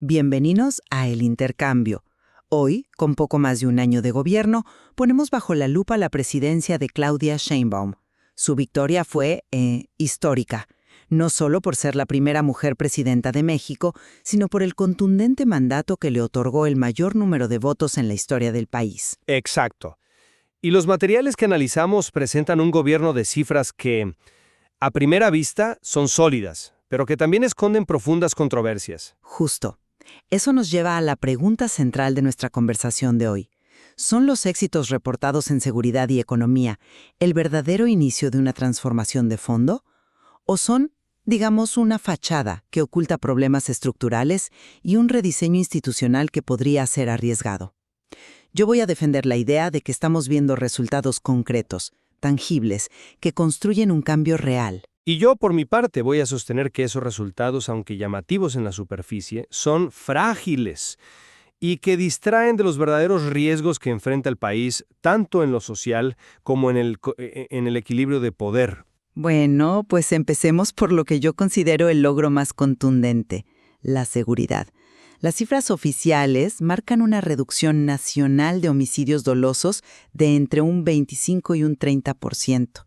Bienvenidos a El Intercambio. Hoy, con poco más de un año de gobierno, ponemos bajo la lupa la presidencia de Claudia Sheinbaum. Su victoria fue histórica, no solo por ser la primera mujer presidenta de México, sino por el contundente mandato que le otorgó el mayor número de votos en la historia del país. Exacto. Y los materiales que analizamos presentan un gobierno de cifras que, a primera vista, son sólidas, pero que también esconden profundas controversias. Justo. Eso nos lleva a la pregunta central de nuestra conversación de hoy. ¿Son los éxitos reportados en seguridad y economía el verdadero inicio de una transformación de fondo? ¿O son, digamos, una fachada que oculta problemas estructurales y un rediseño institucional que podría ser arriesgado? Yo voy a defender la idea de que estamos viendo resultados concretos, tangibles, que construyen un cambio real. Y yo, por mi parte, voy a sostener que esos resultados, aunque llamativos en la superficie, son frágiles y que distraen de los verdaderos riesgos que enfrenta el país, tanto en lo social como en el equilibrio de poder. Bueno, pues empecemos por lo que yo considero el logro más contundente, la seguridad. Las cifras oficiales marcan una reducción nacional de homicidios dolosos de entre un 25 y un 30%.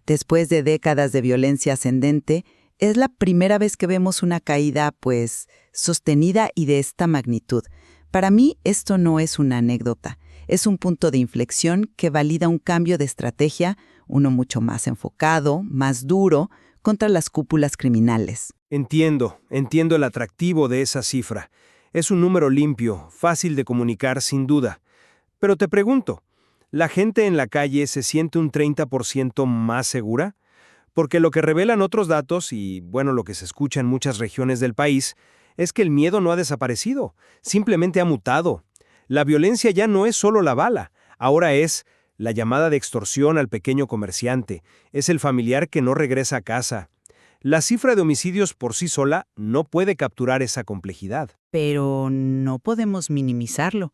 Después de décadas de violencia ascendente, es la primera vez que vemos una caída, sostenida y de esta magnitud. Para mí, esto no es una anécdota. Es un punto de inflexión que valida un cambio de estrategia, uno mucho más enfocado, más duro, contra las cúpulas criminales. Entiendo el atractivo de esa cifra. Es un número limpio, fácil de comunicar sin duda. Pero te pregunto, ¿la gente en la calle se siente un 30% más segura? Porque lo que revelan otros datos, y bueno, lo que se escucha en muchas regiones del país, es que el miedo no ha desaparecido, simplemente ha mutado. La violencia ya no es solo la bala, ahora es la llamada de extorsión al pequeño comerciante, es el familiar que no regresa a casa. La cifra de homicidios por sí sola no puede capturar esa complejidad. Pero no podemos minimizarlo.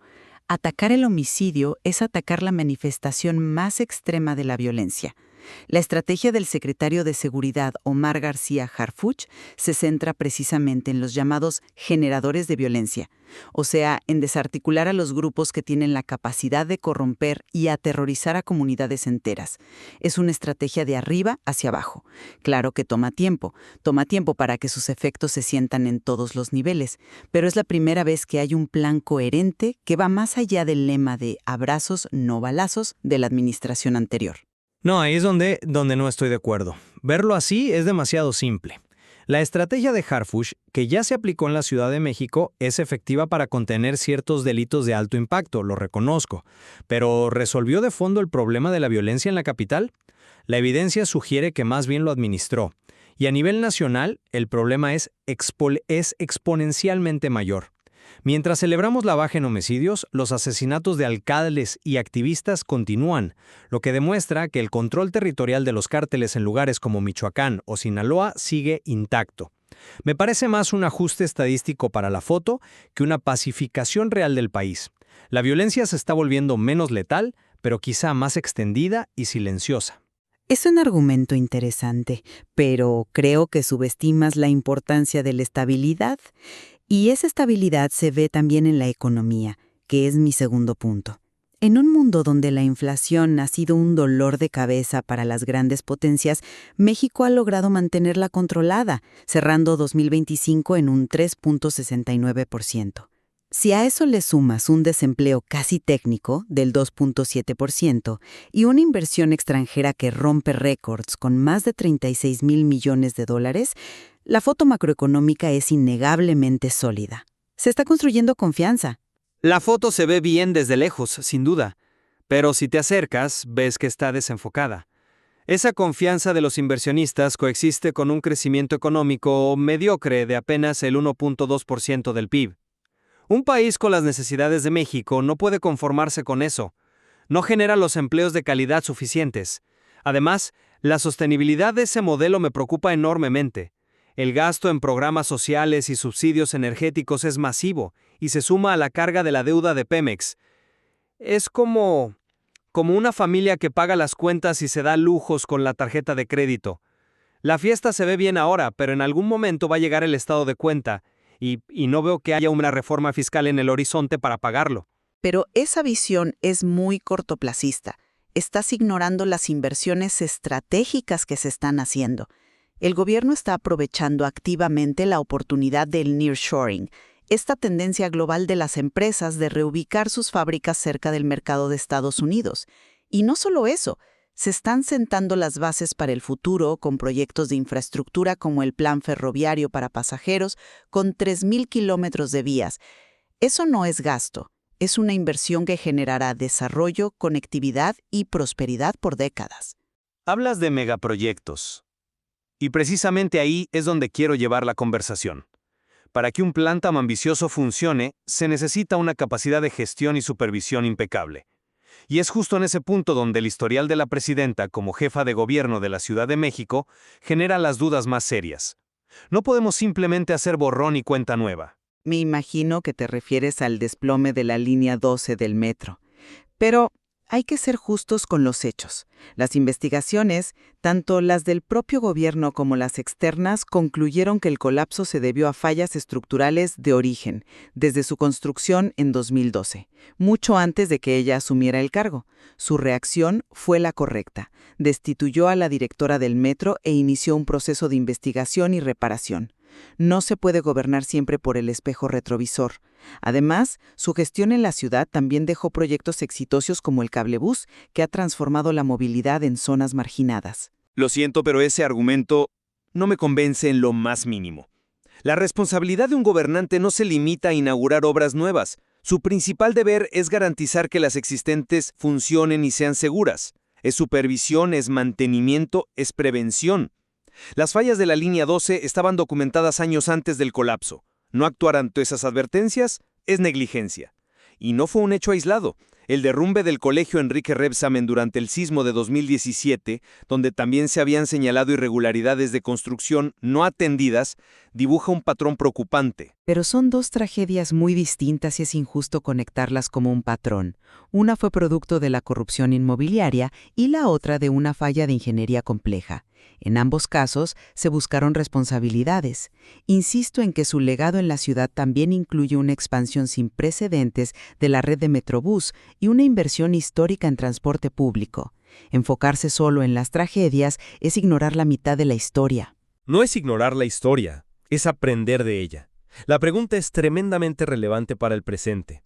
Atacar el homicidio es atacar la manifestación más extrema de la violencia. La estrategia del secretario de Seguridad, Omar García Harfuch, se centra precisamente en los llamados generadores de violencia, o sea, en desarticular a los grupos que tienen la capacidad de corromper y aterrorizar a comunidades enteras. Es una estrategia de arriba hacia abajo. Claro que toma tiempo para que sus efectos se sientan en todos los niveles, pero es la primera vez que hay un plan coherente que va más allá del lema de abrazos, no balazos de la administración anterior. No, ahí es donde no estoy de acuerdo. Verlo así es demasiado simple. La estrategia de Harfuch, que ya se aplicó en la Ciudad de México, es efectiva para contener ciertos delitos de alto impacto, lo reconozco. Pero ¿resolvió de fondo el problema de la violencia en la capital? La evidencia sugiere que más bien lo administró. Y a nivel nacional, el problema es exponencialmente mayor. Mientras celebramos la baja en homicidios, los asesinatos de alcaldes y activistas continúan, lo que demuestra que el control territorial de los cárteles en lugares como Michoacán o Sinaloa sigue intacto. Me parece más un ajuste estadístico para la foto que una pacificación real del país. La violencia se está volviendo menos letal, pero quizá más extendida y silenciosa. Es un argumento interesante, pero creo que subestimas la importancia de la estabilidad. Y esa estabilidad se ve también en la economía, que es mi segundo punto. En un mundo donde la inflación ha sido un dolor de cabeza para las grandes potencias, México ha logrado mantenerla controlada, cerrando 2025 en un 3.69%. Si a eso le sumas un desempleo casi técnico del 2.7% y una inversión extranjera que rompe récords con más de 36,000 millones de dólares, la foto macroeconómica es innegablemente sólida. Se está construyendo confianza. La foto se ve bien desde lejos, sin duda, pero si te acercas, ves que está desenfocada. Esa confianza de los inversionistas coexiste con un crecimiento económico mediocre de apenas el 1.2% del PIB. Un país con las necesidades de México no puede conformarse con eso. No genera los empleos de calidad suficientes. Además, la sostenibilidad de ese modelo me preocupa enormemente. El gasto en programas sociales y subsidios energéticos es masivo y se suma a la carga de la deuda de Pemex. Es como una familia que paga las cuentas y se da lujos con la tarjeta de crédito. La fiesta se ve bien ahora, pero en algún momento va a llegar el estado de cuenta, y no veo que haya una reforma fiscal en el horizonte para pagarlo. Pero esa visión es muy cortoplacista. Estás ignorando las inversiones estratégicas que se están haciendo. El gobierno está aprovechando activamente la oportunidad del nearshoring, esta tendencia global de las empresas de reubicar sus fábricas cerca del mercado de Estados Unidos. Y no solo eso, se están sentando las bases para el futuro con proyectos de infraestructura como el Plan Ferroviario para Pasajeros con 3.000 kilómetros de vías. Eso no es gasto, es una inversión que generará desarrollo, conectividad y prosperidad por décadas. Hablas de megaproyectos. Y precisamente ahí es donde quiero llevar la conversación. Para que un plan tan ambicioso funcione, se necesita una capacidad de gestión y supervisión impecable. Y es justo en ese punto donde el historial de la presidenta como jefa de gobierno de la Ciudad de México genera las dudas más serias. No podemos simplemente hacer borrón y cuenta nueva. Me imagino que te refieres al desplome de la línea 12 del metro. Pero hay que ser justos con los hechos. Las investigaciones, tanto las del propio gobierno como las externas, concluyeron que el colapso se debió a fallas estructurales de origen, desde su construcción en 2012, mucho antes de que ella asumiera el cargo. Su reacción fue la correcta. Destituyó a la directora del metro e inició un proceso de investigación y reparación. No se puede gobernar siempre por el espejo retrovisor. Además, su gestión en la ciudad también dejó proyectos exitosos como el cablebús, que ha transformado la movilidad en zonas marginadas. Lo siento, pero ese argumento no me convence en lo más mínimo. La responsabilidad de un gobernante no se limita a inaugurar obras nuevas. Su principal deber es garantizar que las existentes funcionen y sean seguras. Es supervisión, es mantenimiento, es prevención. Las fallas de la línea 12 estaban documentadas años antes del colapso. No actuar ante esas advertencias es negligencia. Y no fue un hecho aislado. El derrumbe del colegio Enrique Rebsamen durante el sismo de 2017, donde también se habían señalado irregularidades de construcción no atendidas, dibuja un patrón preocupante. Pero son dos tragedias muy distintas y es injusto conectarlas como un patrón. Una fue producto de la corrupción inmobiliaria y la otra de una falla de ingeniería compleja. En ambos casos se buscaron responsabilidades. Insisto en que su legado en la ciudad también incluye una expansión sin precedentes de la red de Metrobús y una inversión histórica en transporte público. Enfocarse solo en las tragedias es ignorar la mitad de la historia. No es ignorar la historia, es aprender de ella. La pregunta es tremendamente relevante para el presente.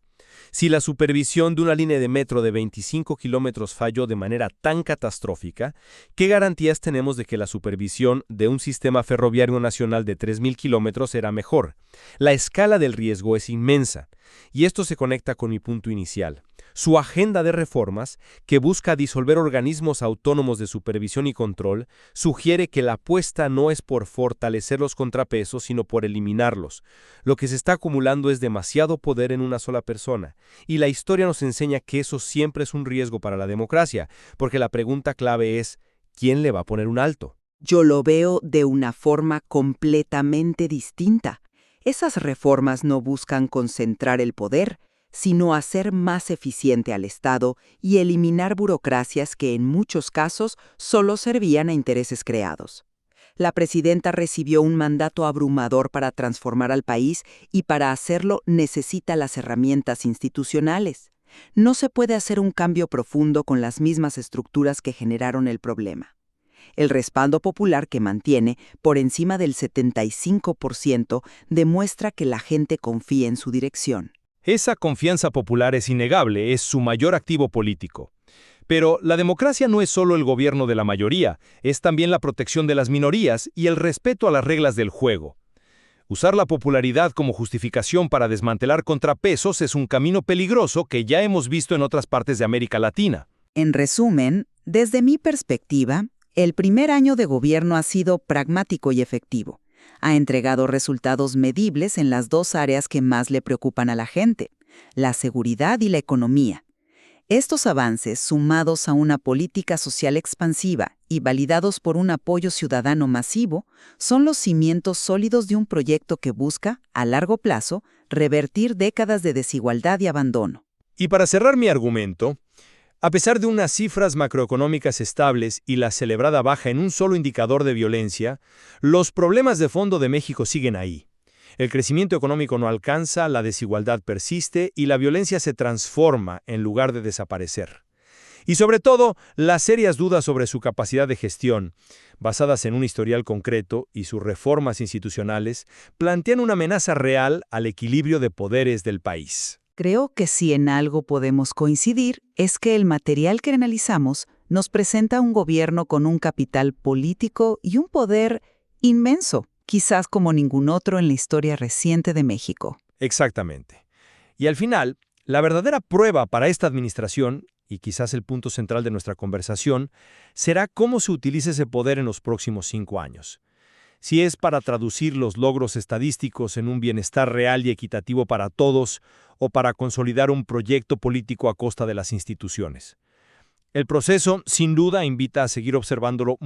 Si la supervisión de una línea de metro de 25 kilómetros falló de manera tan catastrófica, ¿qué garantías tenemos de que la supervisión de un sistema ferroviario nacional de 3.000 kilómetros será mejor? La escala del riesgo es inmensa, y esto se conecta con mi punto inicial. Su agenda de reformas, que busca disolver organismos autónomos de supervisión y control, sugiere que la apuesta no es por fortalecer los contrapesos, sino por eliminarlos. Lo que se está acumulando es demasiado poder en una sola persona, y la historia nos enseña que eso siempre es un riesgo para la democracia, porque la pregunta clave es, ¿quién le va a poner un alto? Yo lo veo de una forma completamente distinta. Esas reformas no buscan concentrar el poder, sino hacer más eficiente al Estado y eliminar burocracias que en muchos casos solo servían a intereses creados. La presidenta recibió un mandato abrumador para transformar al país y para hacerlo necesita las herramientas institucionales. No se puede hacer un cambio profundo con las mismas estructuras que generaron el problema. El respaldo popular que mantiene, por encima del 75%, demuestra que la gente confía en su dirección. Esa confianza popular es innegable, es su mayor activo político. Pero la democracia no es solo el gobierno de la mayoría, es también la protección de las minorías y el respeto a las reglas del juego. Usar la popularidad como justificación para desmantelar contrapesos es un camino peligroso que ya hemos visto en otras partes de América Latina. En resumen, desde mi perspectiva, el primer año de gobierno ha sido pragmático y efectivo. Ha entregado resultados medibles en las dos áreas que más le preocupan a la gente, la seguridad y la economía. Estos avances, sumados a una política social expansiva y validados por un apoyo ciudadano masivo, son los cimientos sólidos de un proyecto que busca, a largo plazo, revertir décadas de desigualdad y abandono. Y para cerrar mi argumento, a pesar de unas cifras macroeconómicas estables y la celebrada baja en un solo indicador de violencia, los problemas de fondo de México siguen ahí. El crecimiento económico no alcanza, la desigualdad persiste y la violencia se transforma en lugar de desaparecer. Y sobre todo, las serias dudas sobre su capacidad de gestión, basadas en un historial concreto y sus reformas institucionales, plantean una amenaza real al equilibrio de poderes del país. Creo que si en algo podemos coincidir es que el material que analizamos nos presenta un gobierno con un capital político y un poder inmenso, quizás como ningún otro en la historia reciente de México. Exactamente. Y al final, la verdadera prueba para esta administración, y quizás el punto central de nuestra conversación, será cómo se utiliza ese poder en los próximos 5 años. Si es para traducir los logros estadísticos en un bienestar real y equitativo para todos, o para consolidar un proyecto político a costa de las instituciones. El proceso, sin duda, invita a seguir observándolo